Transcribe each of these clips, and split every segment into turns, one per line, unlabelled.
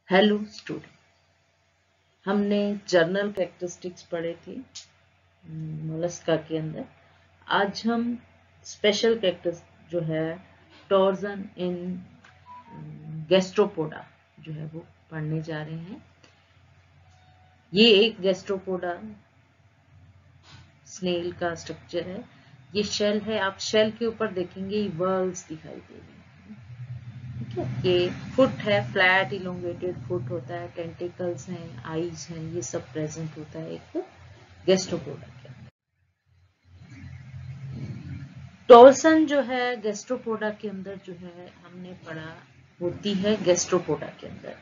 Hello student, हमने journal characteristics पढ़े थे मोलस्का के अंदर। आज हम स्पेशल कैरेक्टर्स जो है टॉर्जन इन गैस्ट्रोपोडा जो है वो पढ़ने जा रहे हैं। ये एक गैस्ट्रोपोडा स्नेल का स्ट्रक्चर है। ये शेल है, आप शेल के ऊपर देखेंगे ये वर्ल्स दिखाई दे रहे हैं। ठीक है, ये फुट है, फ्लैट इलोंगेटेड फुट होता है, टेंटिकल्स हैं, आईज हैं, ये सब प्रेजेंट होता है एक गैस्ट्रोपोडा के अंदर। टॉर्सन जो है गैस्ट्रोपोडा के अंदर जो है हमने पढ़ा होती है गैस्ट्रोपोडा के अंदर।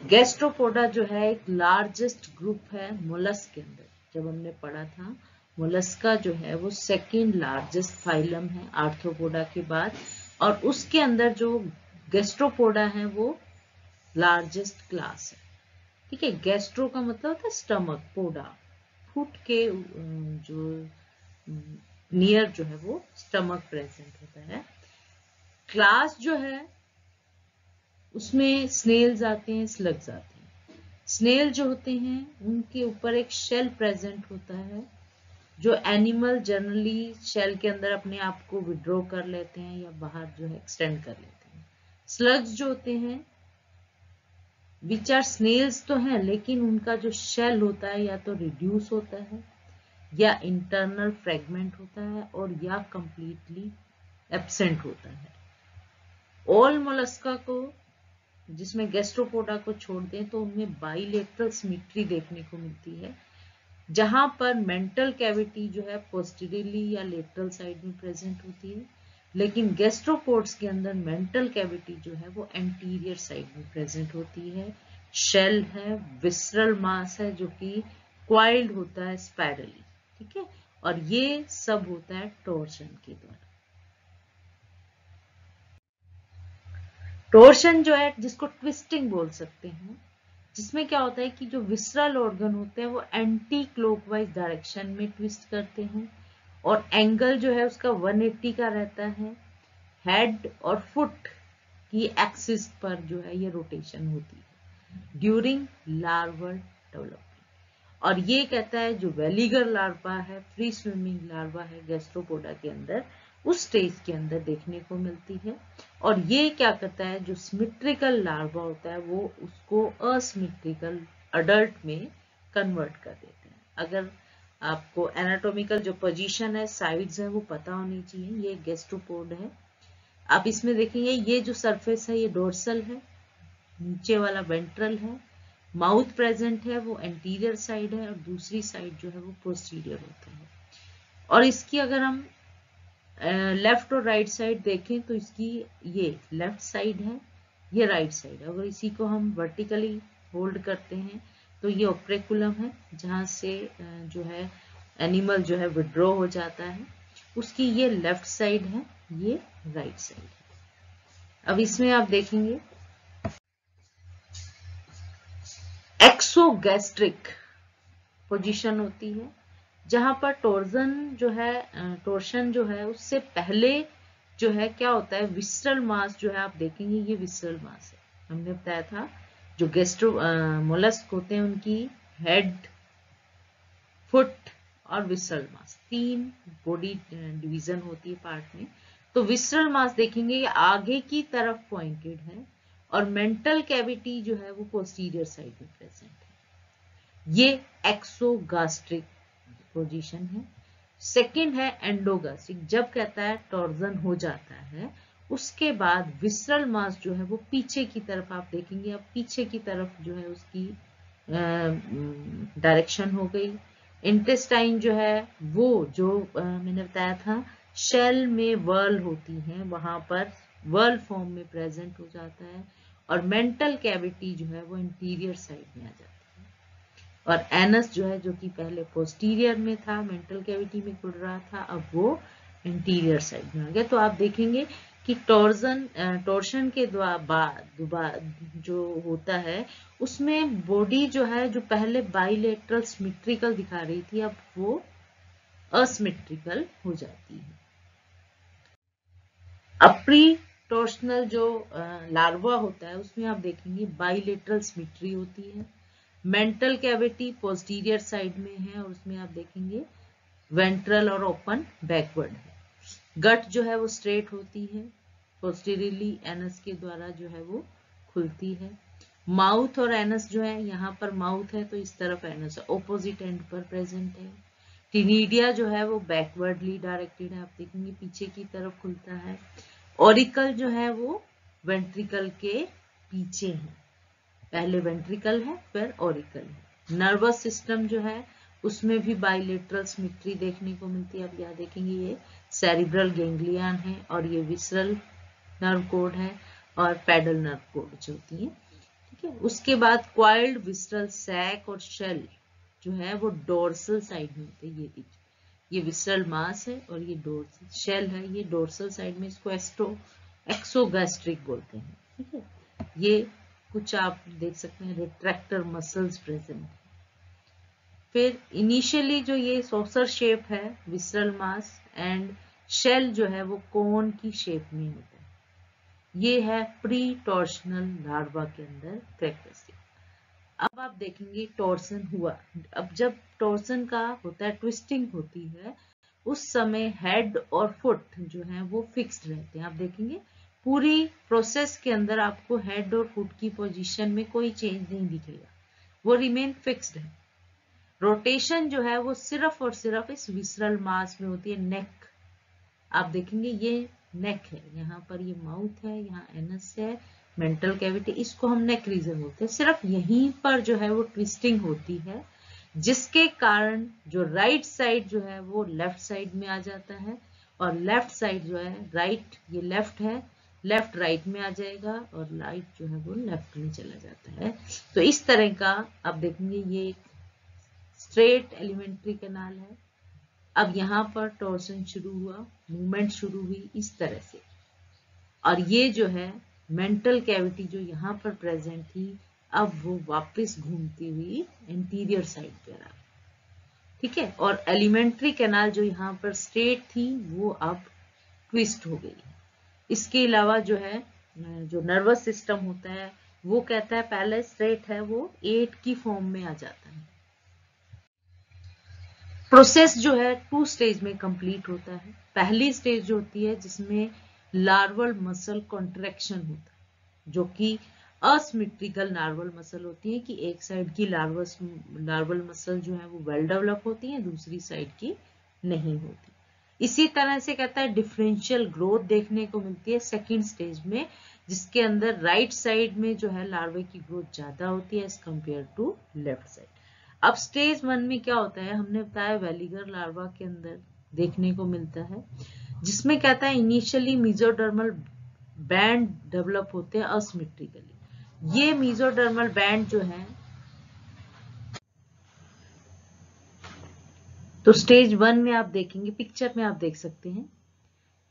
गैस्ट्रोपोडा जो है एक लार्जेस्ट ग्रुप है मोलस्क के अंदर। जब हमने पढ़ा था मोलस्का जो है वो सेकेंड लार्जेस्ट फाइलम है आर्थ्रोपोडा के बाद, और उसके अंदर जो गैस्ट्रोपोडा है वो लार्जेस्ट क्लास है। ठीक है, गैस्ट्रो का मतलब होता है स्टमक, पोडा फूट के जो नियर जो है वो स्टमक प्रेजेंट होता है। क्लास जो है उसमें स्नेल्स आते हैं, स्लग्स आते हैं। स्नेल जो होते हैं उनके ऊपर एक शेल प्रेजेंट होता है, जो एनिमल जनरली शेल के अंदर अपने आप को विड्रॉ कर लेते हैं या बाहर जो है एक्सटेंड कर लेते हैं। स्लग्स जो होते हैं विच आर स्नेल्स तो हैं, लेकिन उनका जो शेल होता है या तो रिड्यूस होता है या इंटरनल फ्रेगमेंट होता है और या कंप्लीटली एब्सेंट होता है। ऑल मोलस्का को जिसमें गैस्ट्रोपोडा को छोड़ दें तो उनमें बाइलेटरल सिमेट्री देखने को मिलती है, जहां पर मेंटल कैविटी जो है पोस्टीरियरली या लेटरल साइड में प्रेजेंट होती है, लेकिन गैस्ट्रोपोड्स के अंदर मेंटल कैविटी जो है वो एंटीरियर साइड में प्रेजेंट होती है। शेल है, विसरल मास है जो कि क्वाइल्ड होता है स्पाइरली। ठीक है, और ये सब होता है टॉर्शन के द्वारा। टॉर्शन जो है जिसको ट्विस्टिंग बोल सकते हैं, जिसमें क्या होता है कि जो विसरल ऑर्गन होते हैं वो एंटी क्लॉकवाइज डायरेक्शन में ट्विस्ट करते हैं और एंगल जो है उसका 180 का रहता है। हेड और फुट की एक्सिस पर जो है ये रोटेशन होती है ड्यूरिंग लार्वल डेवलपमेंट। और ये कहता है जो वेलिगर लार्वा है, फ्री स्विमिंग लार्वा है गैस्ट्रोपोडा के अंदर, उस स्टेज के अंदर देखने को मिलती है। और ये क्या करता है, जो सिमेट्रिकल लार्वा होता है वो उसको असिमेट्रिकल अडल्ट में कन्वर्ट कर देते हैं। अगर आपको एनाटॉमिकल जो पोजीशन है, साइड्स है, वो पता होनी चाहिए। ये गैस्ट्रोपोड है। आप इसमें देखेंगे ये जो सरफेस है ये डोर्सल है, नीचे वाला वेंट्रल है, माउथ प्रेजेंट है वो एंटीरियर साइड है और दूसरी साइड जो है वो पोस्टीरियर होता है। और इसकी अगर हम लेफ्ट और राइट साइड देखें तो इसकी ये लेफ्ट साइड है, ये राइट साइड है। अगर इसी को हम वर्टिकली होल्ड करते हैं तो ये ओप्रेकुलम है, जहां से जो है एनिमल जो है विड्रॉ हो जाता है। उसकी ये लेफ्ट साइड है, ये राइट साइड है। अब इसमें आप देखेंगे एक्सोगैस्ट्रिक पोजीशन होती है, जहां पर टोर्शन जो है उससे पहले जो है क्या होता है, विसरल मास जो है आप देखेंगे ये विसरल मास है। हमने बताया था जो गैस्ट्रो मोलस्क होते हैं उनकी हेड, फुट और विसरल मास, तीन बॉडी डिवीजन होती है पार्ट में। तो विसरल मास देखेंगे ये आगे की तरफ पॉइंटेड है और मेंटल कैविटी जो है वो पोस्टीरियर साइड में प्रेजेंट है। ये एक्सोगास्ट्रिक पोजीशन है। सेकंड है एंडोगास्ट्रिक। जब कहता है टॉर्जन हो जाता है उसके बाद विसरल मास जो है वो पीछे की तरफ आप देखेंगे, अब पीछे की तरफ जो है उसकी डायरेक्शन हो गई। इंटेस्टाइन जो है वो जो मैंने बताया था शेल में वर्ल होती है, वहां पर वर्ल फॉर्म में प्रेजेंट हो जाता है और मेंटल कैविटी जो है वो इंटीरियर साइड में आ जाती है। और एनस जो है जो कि पहले पोस्टीरियर में था, मेंटल कैविटी में खुल रहा था, अब वो इंटीरियर साइड में आ गया। तो आप देखेंगे कि टॉर्शन के बाद जो होता है उसमें बॉडी जो है जो पहले बाइलेटरल सिमेट्रिकल दिखा रही थी अब वो असिमेट्रिकल हो जाती है। अप्री टॉर्शनल जो लार्वा होता है उसमें आप देखेंगे बाइलेटरल सिमेट्री होती है। मेंटल कैविटी पोस्टीरियर साइड में है और उसमें आप देखेंगे वेंट्रल और ओपन बैकवर्ड है। गट जो है वो स्ट्रेट होती है, पोस्टीरियरली एनस के द्वारा जो है वो खुलती है। माउथ और एनस जो है, यहाँ पर माउथ है तो इस तरफ एनस है, ऑपोजिट एंड पर प्रेजेंट है। टिनिडिया जो है वो बैकवर्डली डायरेक्टेड है, आप देखेंगे पीछे की तरफ खुलता है। ऑरिकल जो है वो वेंट्रिकल के पीछे है, पहले वेंट्रिकल है फिर ऑरिकल है। नर्वस सिस्टम जो है उसमें भी बाइलेटरल सिमेट्री देखने को मिलती है। आप यहाँ देखेंगे ये सेरिब्रल गैंग्लियन है और ये विसरल नर्व कोड है और पेडल नर्व कोड जो होती है, ठीक है। उसके बाद क्वाइल्ड विसरल सैक और शेल जो है वो डोर्सल साइड में होते हैं। ये देखिए, ये विसरल मास है और ये डोर्सल शेल है, ये डोर्सल साइड में, इसको एक्सोगैस्ट्रिक बोलते हैं, ठीक है। ये कुछ आप देख सकते हैं रिट्रैक्टर मसल्स प्रेजेंट है। फिर इनिशियली जो ये सॉसर शेप है विसरल मास एंड शेल जो है वो कोन की शेप में होता है। ये है प्री टॉर्शनल लार्वा के अंदर कैरेक्टरिस्टिक। अब आप देखेंगे टॉर्सन हुआ। अब जब टॉर्सन का होता है, ट्विस्टिंग होती है, उस समय हेड और फुट जो है वो फिक्स्ड रहते हैं। आप देखेंगे पूरी प्रोसेस के अंदर आपको हेड और फुट की पोजीशन में कोई चेंज नहीं दिखेगा, वो रिमेन फिक्स्ड है। रोटेशन जो है वो सिर्फ और सिर्फ इस विसरल मास में होती है। नेक आप देखेंगे ये नेक है, यहाँ पर ये माउथ है, यहाँ एनस है, मेंटल कैविटी, इसको हम नेक रीजन बोलते हैं। सिर्फ यहीं पर जो है वो ट्विस्टिंग होती है, जिसके कारण जो राइट साइड जो है वो लेफ्ट साइड में आ जाता है और लेफ्ट साइड जो है राइट, ये लेफ्ट है, लेफ्ट राइट में आ जाएगा और राइट जो है वो लेफ्ट में चला जाता है। तो इस तरह का आप देखेंगे ये एक स्ट्रेट एलिमेंट्री कैनाल है। अब यहाँ पर टॉर्सन शुरू हुआ, मूवमेंट शुरू हुई इस तरह से, और ये जो है मेंटल कैविटी जो यहाँ पर प्रेजेंट थी, अब वो वापस घूमती हुई इंटीरियर साइड पर आ, ठीक है। और एलिमेंट्री कैनाल जो यहाँ पर स्ट्रेट थी वो अब ट्विस्ट हो गई। इसके अलावा जो है जो नर्वस सिस्टम होता है वो कहता है पहले स्ट्रेट है, वो 8 की फॉर्म में आ जाता है। प्रोसेस जो है 2 स्टेज में कंप्लीट होता है। पहली स्टेज जो होती है जिसमें लार्वल मसल कॉन्ट्रैक्शन होता है, जो कि असिमेट्रिकल लार्वल मसल होती है कि एक साइड की लार्वल मसल जो है वो वेल डेवलप होती है, दूसरी साइड की नहीं होती। इसी तरह से कहता है डिफरेंशियल ग्रोथ देखने को मिलती है सेकेंड स्टेज में, जिसके अंदर राइट साइड में जो है लार्वे की ग्रोथ ज्यादा होती है as compare to left side. अब स्टेज 1 में क्या होता है, हमने बताया वेलिगर लार्वा के अंदर देखने को मिलता है, जिसमें कहता है इनिशियली मेसोडर्मल बैंड डेवलप होते हैं असिमेट्रिकली। ये मेसोडर्मल बैंड जो है, तो स्टेज 1 में आप देखेंगे, पिक्चर में आप देख सकते हैं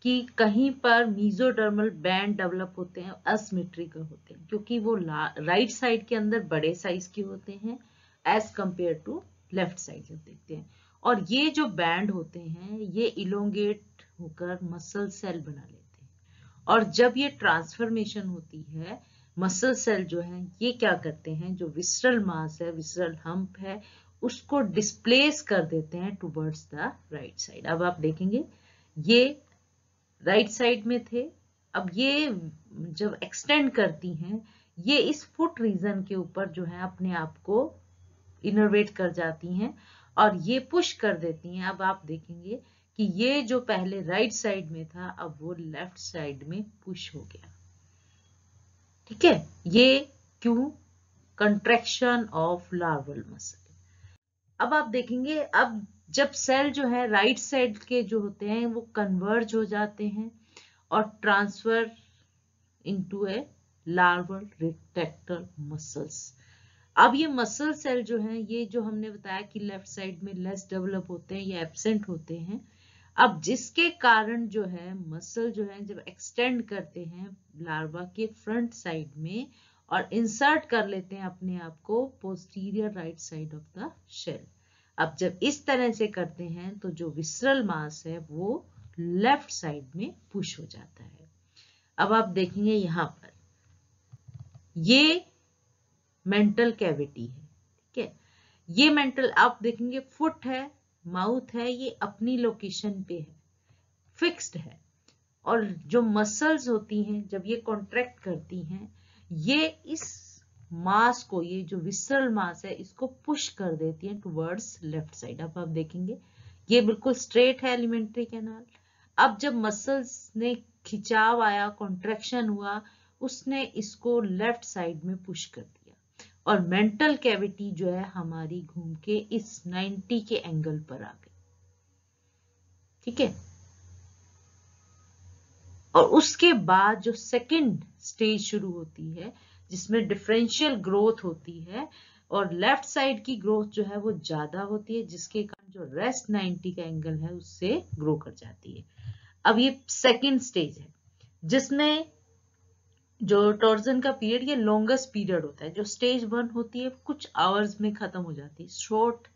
कि कहीं पर मेसोडर्मल बैंड डेवलप होते हैं, असिमेट्रिकल होते हैं, क्योंकि वो राइट साइड के अंदर बड़े साइज के होते हैं as compare to left side जब देखते हैं। और ये जो बैंड होते हैं ये इलोंगेट होकर मसल सेल बना लेते हैं, और जब ये ट्रांसफॉर्मेशन होती है मसल सेल जो है ये क्या करते हैं, जो विसरल मास है, विसरल हम्प है, उसको डिस्प्लेस कर देते हैं टुवर्ड्स द राइट साइड। अब आप देखेंगे ये राइट साइड में थे, अब ये जब एक्सटेंड करती हैं ये इस फुट रीजन के ऊपर जो है अपने आप को इनर्वेट कर जाती हैं और ये पुश कर देती हैं। अब आप देखेंगे कि ये जो पहले राइट साइड में था अब वो लेफ्ट साइड में पुश हो गया, ठीक है। ये क्यों, कंट्रैक्शन ऑफ लार्वल मसल। अब आप देखेंगे अब जब सेल जो है राइट साइड के जो होते हैं वो कन्वर्ज हो जाते हैं और ट्रांसफर इनटू ए लार्वल रेक्टेक्टल मसल्स। अब ये मसल सेल जो है, ये जो हमने बताया कि लेफ्ट साइड में लेस डेवलप होते हैं या एब्सेंट होते हैं, अब जिसके कारण जो है मसल जो है जब एक्सटेंड करते हैं लार्वा के फ्रंट साइड में और इंसर्ट कर लेते हैं अपने आप को posterior right side of the shell. अब जब इस तरह से करते हैं तो जो विसरल मास है वो लेफ्ट साइड में पुश हो जाता है। अब आप देखेंगे यहां पर ये मेंटल कैविटी है, ठीक है। ये मेंटल आप देखेंगे फुट है, माउथ है, ये अपनी लोकेशन पे है, फिक्स्ड है। और जो मसल्स होती हैं जब ये कॉन्ट्रैक्ट करती हैं, ये इस मास को, ये जो विसरल मास है, इसको पुश कर देती हैं टुवर्ड्स लेफ्ट साइड। अब आप देखेंगे ये बिल्कुल स्ट्रेट है एलिमेंट्री कैनाल। अब जब मसल्स ने खिंचाव आया, कॉन्ट्रैक्शन हुआ, उसने इसको लेफ्ट साइड में पुश कर दिया और मेंटल कैविटी जो है हमारी घूम के इस 90 के एंगल पर आ गई, ठीक है। और उसके बाद जो सेकंड स्टेज शुरू होती है जिसमें डिफरेंशियल ग्रोथ होती है और लेफ्ट साइड की ग्रोथ जो है वो ज्यादा होती है, जिसके कारण जो रेस्ट 90 का एंगल है उससे ग्रो कर जाती है। अब ये सेकंड स्टेज है जिसमें जो टॉर्जन का पीरियड ये लॉन्गेस्ट पीरियड होता है। जो स्टेज 1 होती है कुछ आवर्स में खत्म हो जाती है, शॉर्ट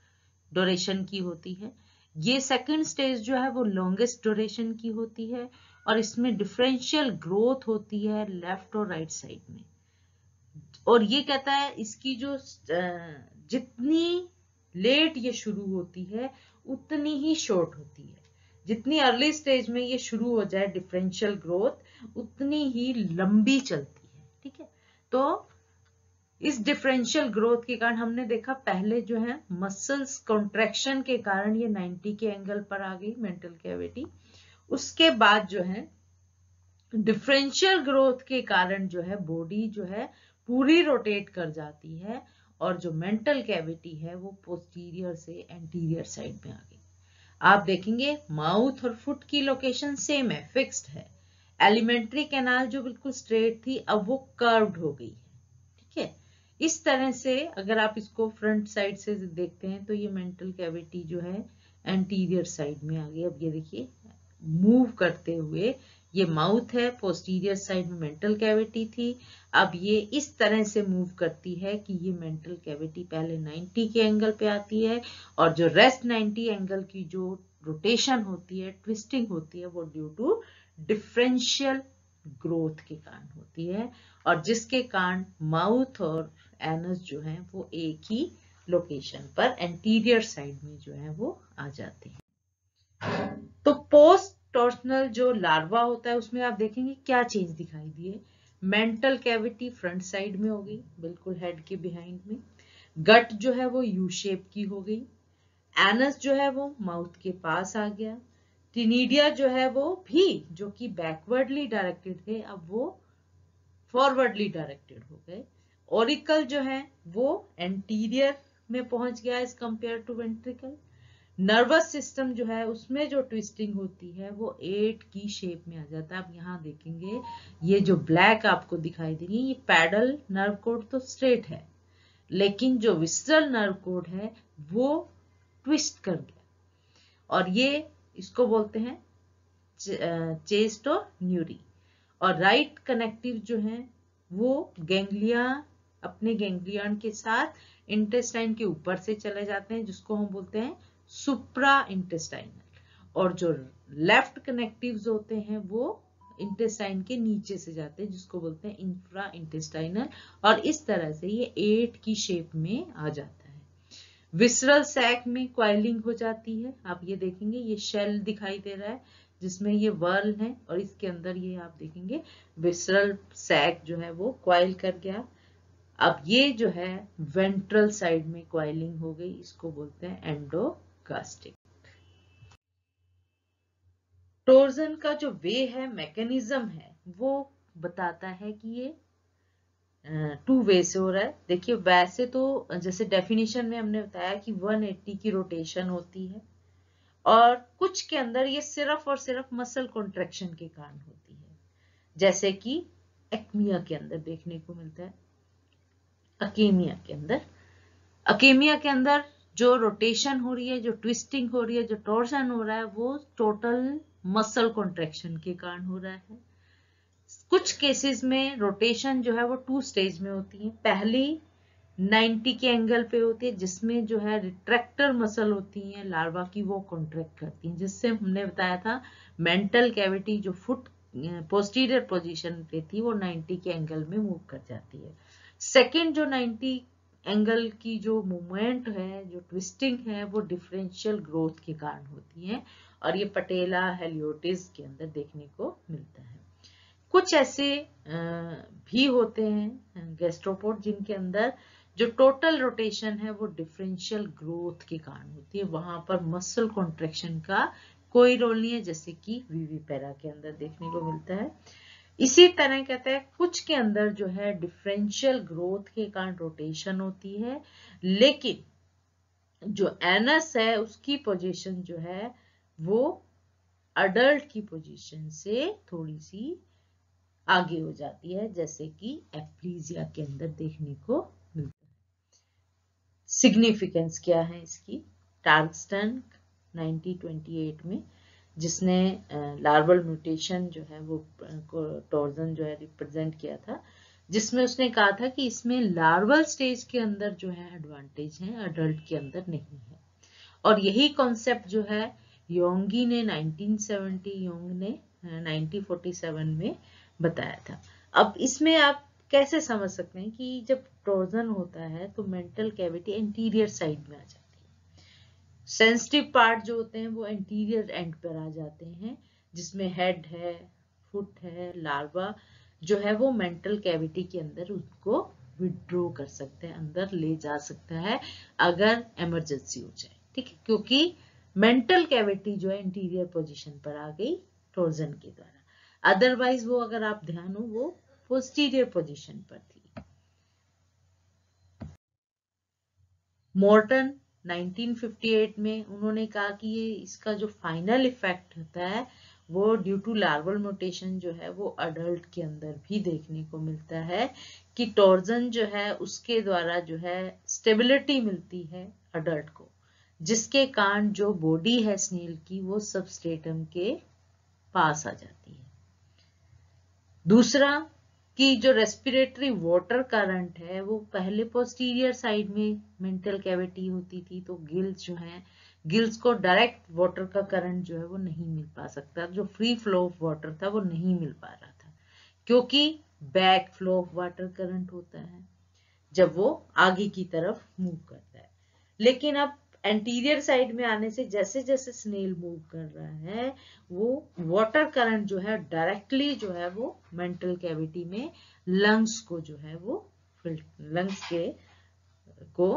ड्यूरेशन की होती है। ये सेकंड स्टेज जो है वो लॉन्गेस्ट ड्यूरेशन की होती है और इसमें डिफरेंशियल ग्रोथ होती है लेफ्ट और राइट साइड में। और ये कहता है इसकी जो जितनी लेट ये शुरू होती है उतनी ही शॉर्ट होती है। जितनी अर्ली स्टेज में ये शुरू हो जाए डिफरेंशियल ग्रोथ, उतनी ही लंबी चलती है, ठीक है। तो इस डिफरेंशियल ग्रोथ के कारण हमने देखा पहले जो है मसल्स कॉन्ट्रैक्शन के कारण ये 90 के एंगल पर आ गई मेंटल कैविटी। उसके बाद जो है डिफरेंशियल ग्रोथ के कारण जो है बॉडी जो है पूरी रोटेट कर जाती है और जो मेंटल कैविटी है वो पोस्टीरियर से एंटीरियर साइड में आ गई। आप देखेंगे माउथ और फुट की लोकेशन सेम है, फिक्स्ड है। एलिमेंट्री कैनाल जो बिल्कुल स्ट्रेट थी अब वो कर्व्ड हो गई है, ठीक है। इस तरह से अगर आप इसको फ्रंट साइड से देखते हैं तो ये मेंटल कैविटी जो है एंटीरियर साइड में आ गई। अब ये देखिए मूव करते हुए ये माउथ है, पोस्टीरियर साइड में मेंटल कैविटी थी, अब ये इस तरह से मूव करती है कि ये मेंटल कैविटी पहले 90 के एंगल पे आती है और जो रेस्ट 90 एंगल की जो रोटेशन होती है, ट्विस्टिंग होती है, वो ड्यू टू डिफरेंशियल ग्रोथ के कारण होती है और जिसके कारण माउथ और एनस जो है वो एक ही लोकेशन पर एंटीरियर साइड में जो है वो आ जाते हैं। तो पोस्ट टॉर्सनल जो लार्वा होता है उसमें आप देखेंगे क्या चेंज दिखाई दिए। मेंटल कैविटी फ्रंट साइड में हो गई, बिल्कुल हेड के बिहाइंड में। गट जो है वो यू शेप की हो गई। एनस जो है वो माउथ के पास आ गया। टिनिडिया जो है वो भी, जो कि बैकवर्डली डायरेक्टेड थे, अब वो फॉरवर्डली डायरेक्टेड हो गए। ऑरिकल जो है वो एंटीरियर में पहुंच गया as compare to ventricle. Nervous system जो है उसमें जो ट्विस्टिंग होती है वो 8 की शेप में आ जाता है। आप यहाँ देखेंगे ये जो ब्लैक आपको दिखाई दे रही है ये पैडल नर्व कोड तो स्ट्रेट है, लेकिन जो विसरल नर्व कोड है वो ट्विस्ट कर गया और ये इसको बोलते हैं चेस्ट और न्यूरी। और राइट कनेक्टिव जो है वो गैंग्लिया अपने गैंग्लियन के साथ इंटेस्टाइन के ऊपर से चले जाते हैं जिसको हम बोलते हैं सुप्रा इंटेस्टाइनल, और जो लेफ्ट कनेक्टिव्स होते हैं वो इंटेस्टाइन के नीचे से जाते हैं जिसको बोलते हैं इंफ्रा इंटेस्टाइनल। और इस तरह से ये 8 की शेप में आ जाता है। विसरल सैक में क्वाइलिंग हो जाती है। आप ये देखेंगे ये शेल दिखाई दे रहा है जिसमें ये वर्ल है और इसके अंदर ये आप देखेंगे विसरल सैक जो है वो क्वाइल कर गया। अब ये जो है वेंट्रल साइड में क्वाइलिंग हो गई, इसको बोलते हैं एंडोगास्टिक। टोर्जन का जो वे है, मैकेनिज्म है, वो बताता है कि ये 2 वे से हो रहा है। देखिए वैसे तो जैसे डेफिनेशन में हमने बताया कि 180 की रोटेशन होती है और कुछ के अंदर ये सिर्फ और सिर्फ मसल कॉन्ट्रैक्शन के कारण होती है, जैसे कि एक्मिया के अंदर देखने को मिलता है। अकेमिया के अंदर जो रोटेशन हो रही है, जो ट्विस्टिंग हो रही है, जो टॉर्शन हो रहा है, वो टोटल मसल कॉन्ट्रैक्शन के कारण हो रहा है। कुछ केसेस में रोटेशन जो है वो 2 स्टेज में होती है। पहली 90 के एंगल पे होती है जिसमें जो है रिट्रैक्टर मसल होती है लार्वा की, वो कॉन्ट्रैक्ट करती हैं, जिससे हमने बताया था मेंटल कैविटी जो फुट पोस्टीरियर पोजीशन पे थी वो 90 के एंगल में मूव कर जाती है। सेकंड जो 90 एंगल की जो मूवमेंट है, जो ट्विस्टिंग है, वो डिफरेंशियल ग्रोथ के कारण होती है और ये पटेला हेलियोटिस के अंदर देखने को मिलता है। कुछ ऐसे भी होते हैं गैस्ट्रोपोड जिनके अंदर जो टोटल रोटेशन है वो डिफरेंशियल ग्रोथ के कारण होती है, वहां पर मसल कॉन्ट्रैक्शन का कोई रोल नहीं है, जैसे कि विविपेरा के अंदर देखने को मिलता है। इसी तरह कहते हैं कुछ के अंदर जो है डिफरेंशियल ग्रोथ के कारण रोटेशन होती है, लेकिन जो एनस है उसकी पोजीशन जो है वो अडल्ट की पोजीशन से थोड़ी सी आगे हो जाती है, जैसे कि एप्लीजिया के अंदर देखने को मिलता है। सिग्निफिकेंस क्या है इसकी? टार्गस्टन 1928 में, जिसने लार्वल म्यूटेशन जो है वो टॉर्जन जो है रिप्रेजेंट किया था, जिसमें उसने कहा था कि इसमें लार्वल स्टेज के अंदर जो है एडवांटेज है, अडल्ट के अंदर नहीं है। और यही कॉन्सेप्ट जो है योंगी ने 1970, योंग ने 1947 में बताया था। अब इसमें आप कैसे समझ सकते हैं कि जब टॉर्जन होता है तो मेंटल कैविटी एंटीरियर साइड में आ जाती है, सेंसिटिव पार्ट जो होते हैं वो एंटीरियर एंड पर आ जाते हैं, जिसमें हेड है, फुट है, लार्वा जो है वो मेंटल कैविटी के अंदर उसको विड्रॉ कर सकते हैं, अंदर ले जा सकता है अगर इमरजेंसी हो जाए, ठीक है, क्योंकि मेंटल कैविटी जो है इंटीरियर पोजीशन पर आ गई टॉर्जन के द्वारा। अदरवाइज वो, अगर आप ध्यान हो, वो पोस्टीरियर पोजीशन पर थी। मॉर्टन 1958 में उन्होंने कहा कि ये इसका जो फाइनल इफेक्ट होता है वो ड्यू टू लार्वल म्यूटेशन जो है वो अडल्ट के अंदर भी देखने को मिलता है, कि टॉर्जन जो है उसके द्वारा जो है स्टेबिलिटी मिलती है अडल्ट को, जिसके कारण जो बॉडी है स्नेल की वो सबस्ट्रेटम के पास आ जाती है। दूसरा कि जो रेस्पिरेटरी वाटर करंट है वो पहले पोस्टीरियर साइड में मेंटल कैविटी होती थी, तो गिल्स जो है, गिल्स को डायरेक्ट वाटर का करंट जो है वो नहीं मिल पा सकता, जो फ्री फ्लो ऑफ वाटर था वो नहीं मिल पा रहा था, क्योंकि back flow of water current होता है जब वो आगे की तरफ मूव करता है। लेकिन अब एंटीरियर साइड में आने से जैसे जैसे स्नेल मूव कर रहा है वो वाटर करंट जो है डायरेक्टली जो है वो मेंटल कैविटी में लंग्स को जो है वो लंग्स के को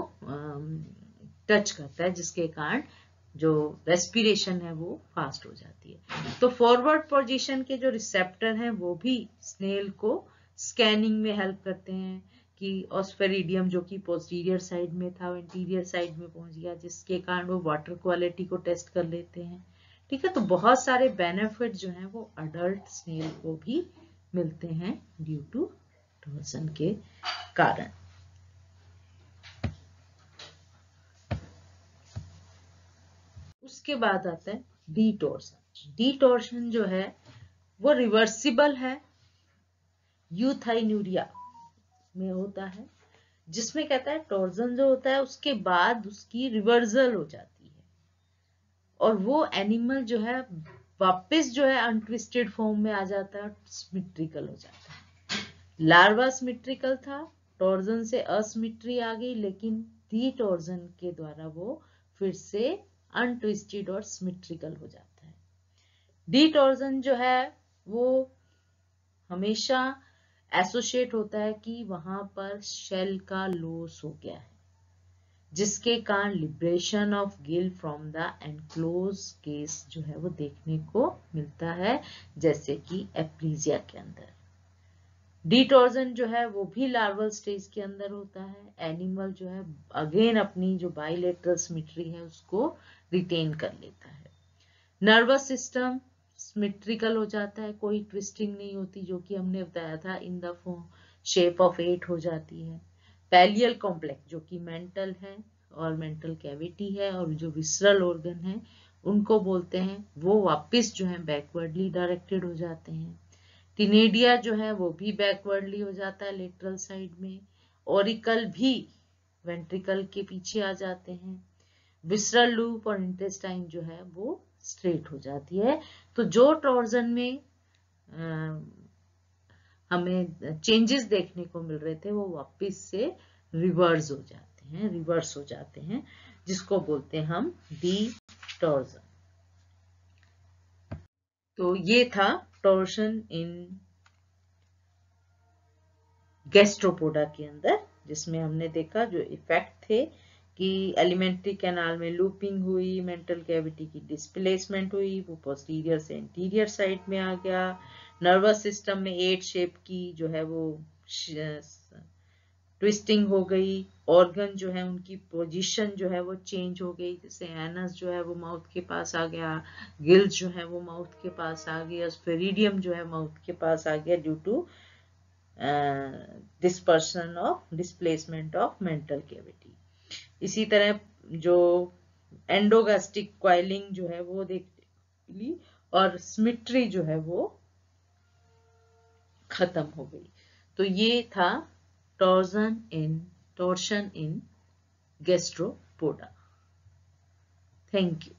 टच करता है, जिसके कारण जो रेस्पिरेशन है वो फास्ट हो जाती है। तो फॉरवर्ड पोजीशन के जो रिसेप्टर हैं वो भी स्नेल को स्कैनिंग में हेल्प करते हैं, कि ऑस्फेरिडियम जो कि पोस्टीरियर साइड में था वो इंटीरियर साइड में पहुंच गया, जिसके कारण वो वाटर क्वालिटी को टेस्ट कर लेते हैं, ठीक है। तो बहुत सारे बेनिफिट जो हैं वो अडल्ट स्नेल को भी मिलते हैं ड्यू टू टॉर्जन के कारण। उसके बाद आता है डीटॉर्शन। डीटॉर्शन जो है वो रिवर्सिबल है, यूथाइन्यूरिया में होता है, जिसमें कहता है टॉर्जन जो होता है उसके बाद उसकी रिवर्सल हो जाती है और वो एनिमल जो है वापस जो है अनट्विस्टेड फॉर्म में आ जाता है, सिमेट्रिकल हो जाता है। लार्वा सिमेट्रिकल था, टॉर्जन से असिमेट्री आ गई, लेकिन डीटॉर्जन के द्वारा वो फिर से अनट्विस्टेड और सिमेट्रिकल हो जाता है। डीटॉर्जन जो है वो हमेशा एसोसिएट होता है कि वहां पर शेल का लॉस हो गया है, जिसके कारण liberation of gill from the enclose case जो है वो देखने को मिलता है, जैसे कि एप्लीजिया के अंदर। डीटॉर्जन जो है वो भी लार्वल स्टेज के अंदर होता है। एनिमल जो है अगेन अपनी जो बाइलेटरल सिमेट्री है उसको रिटेन कर लेता है। नर्वस सिस्टम सिमेट्रिकल हो जाता है, कोई ट्विस्टिंग नहीं होती, जो कि हमने बताया था in the form shape of 8 हो जाती है। पैलियल कॉम्प्लेक्स जो कि मेंटल है और मेंटल कैविटी है और जो विसरल ऑर्गन है उनको बोलते हैं, वो वापस जो है बैकवर्डली डायरेक्टेड हो जाते हैं। टिनेडिया जो है वो भी बैकवर्डली हो जाता है लेटरल साइड में। ऑरिकल भी वेंट्रिकल के पीछे आ जाते हैं। विसरल लूप और इंटेस्टाइन जो है वो स्ट्रेट हो जाती है। तो जो टॉर्जन में हमें चेंजेस देखने को मिल रहे थे, वो वापस से रिवर्स हो जाते हैं, जिसको बोलते हैं हम डी टॉर्जन। तो ये था टॉर्शन इन गैस्ट्रोपोडा के अंदर, जिसमें हमने देखा जो इफेक्ट थे कि एलिमेंट्री कैनाल में लूपिंग हुई, मेंटल कैविटी की डिस्प्लेसमेंट हुई, वो पोस्टीरियर से इंटीरियर साइड में आ गया, नर्वस सिस्टम में 8 शेप की जो है वो ट्विस्टिंग हो गई, ऑर्गन जो है उनकी पोजीशन जो है वो चेंज हो गई, जैसे एनस जो है वो माउथ के पास आ गया, गिल्स जो है वो माउथ के पास आ गया, स्फेरिडियम जो है माउथ के पास आ गया due to dispersion of displacement of mantle cavity. इसी तरह जो एंडोगैस्ट्रिक क्वाइलिंग जो है वो देख ली, और सिमेट्री जो है वो खत्म हो गई। तो ये था torsion in Gastropoda. Thank you.